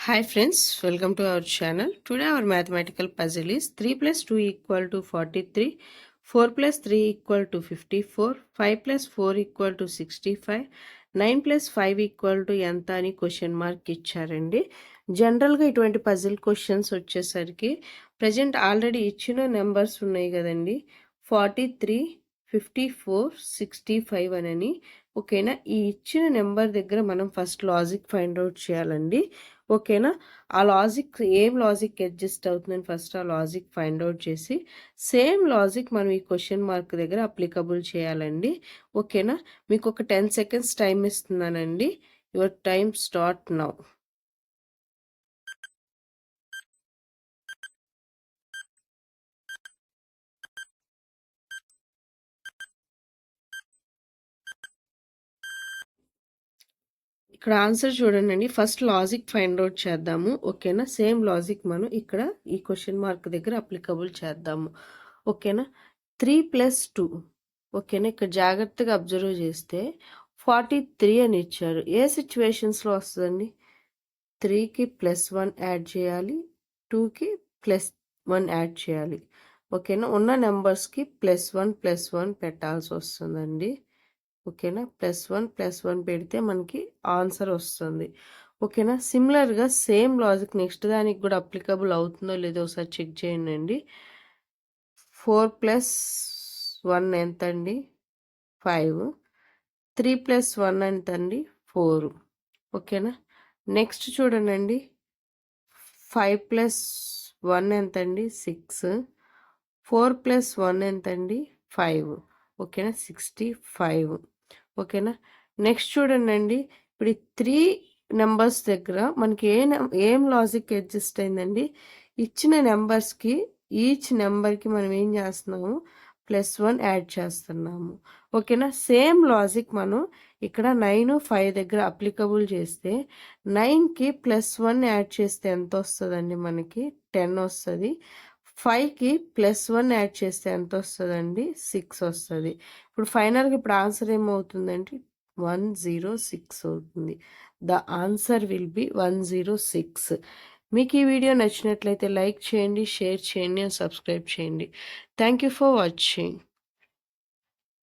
Hi friends, welcome to our channel. Today our mathematical puzzle is 3 plus 2 equal to 43, 4 plus 3 equal to 54, 5 plus 4 equal to 65, 9 plus 5 equal to ఎంత అని question mark ఇచ్చారండి. జనరల్గా ఇటువంటి puzzle questions వచ్చేసరికి present already ఇచ్చిన numbers ఉన్నాయి కదండి, 43, 54, 65 అని. ఓకేనా, ఈ ఇచ్చిన నెంబర్ దగ్గర మనం ఫస్ట్ లాజిక్ ఫైండ్ అవుట్ చేయాలండి. ఓకేనా, ఆ లాజిక్ ఏం లాజిక్ అడ్జస్ట్ అవుతుందని ఫస్ట్ ఆ లాజిక్ ఫైండ్ అవుట్ చేసి సేమ్ లాజిక్ మనం ఈ క్వశ్చన్ మార్క్ దగ్గర అప్లికబుల్ చేయాలండి. ఓకేనా, మీకు ఒక 10 seconds టైం ఇస్తున్నానండి. Your time start now. ఇక్కడ ఆన్సర్ చూడండి. ఫస్ట్ లాజిక్ ఫైండ్ అవుట్ చేద్దాము. ఓకేనా, సేమ్ లాజిక్ మనం ఇక్కడ ఈ క్వశ్చన్ మార్క్ దగ్గర అప్లికబుల్ చేద్దాము. ఓకేనా, 3 + 2. ఓకేనా, ఇక్కడ జాగ్రత్తగా అబ్జర్వ్ చేస్తే 43 అని ఇచ్చారు. ఏ సిచ్యువేషన్స్లో వస్తుందండి? 3కి +1 యాడ్ చేయాలి, 2కి +1 యాడ్ చేయాలి. ఓకేనా, ఉన్న నెంబర్స్కి +1 పెట్టాల్సి వస్తుందండి. ఓకేనా, +1 పెడితే మనకి ఆన్సర్ వస్తుంది. ఓకేనా, సిమిలర్గా సేమ్ లాజిక్ నెక్స్ట్ దానికి కూడా అప్లికబుల్ అవుతుందో లేదో ఒకసారి చెక్ చేయండి. 4 + 1 ఎంత అండి? 5. 3 + 1 ఎంత అండి? 4. ఓకేనా, నెక్స్ట్ చూడండి. 5 + 1 ఎంత అండి? 6. 4 + 1 ఎంత అండి? 5. ఓకేనా, 65. ఓకేనా, నెక్స్ట్ చూడండి. ఇప్పుడు ఈ 3 నెంబర్స్ దగ్గర మనకి ఏం లాజిక్ అడ్జస్ట్ అయిందండి? ఇచ్చిన నెంబర్స్కి ఈచ్ నెంబర్కి మనం ఏం చేస్తున్నాము? +1 యాడ్ చేస్తున్నాము. ఓకేనా, సేమ్ లాజిక్ మనం ఇక్కడ 9, 5 దగ్గర అప్లికబుల్ చేస్తే 9కి +1 యాడ్ చేస్తే ఎంత వస్తుందండి? మనకి 10 వస్తుంది. 5కి +1 యాడ్ చేస్తే ఎంత వస్తుందండి? 6 వస్తుంది. ఇప్పుడు ఫైనల్గా ఇప్పుడు ఆన్సర్ ఏమవుతుందంటే 106 అవుతుంది. The answer will be 106. మీకు ఈ వీడియో నచ్చినట్లయితే లైక్ చేయండి, షేర్ చేయండి, సబ్స్క్రైబ్ చేయండి. Thank you for watching.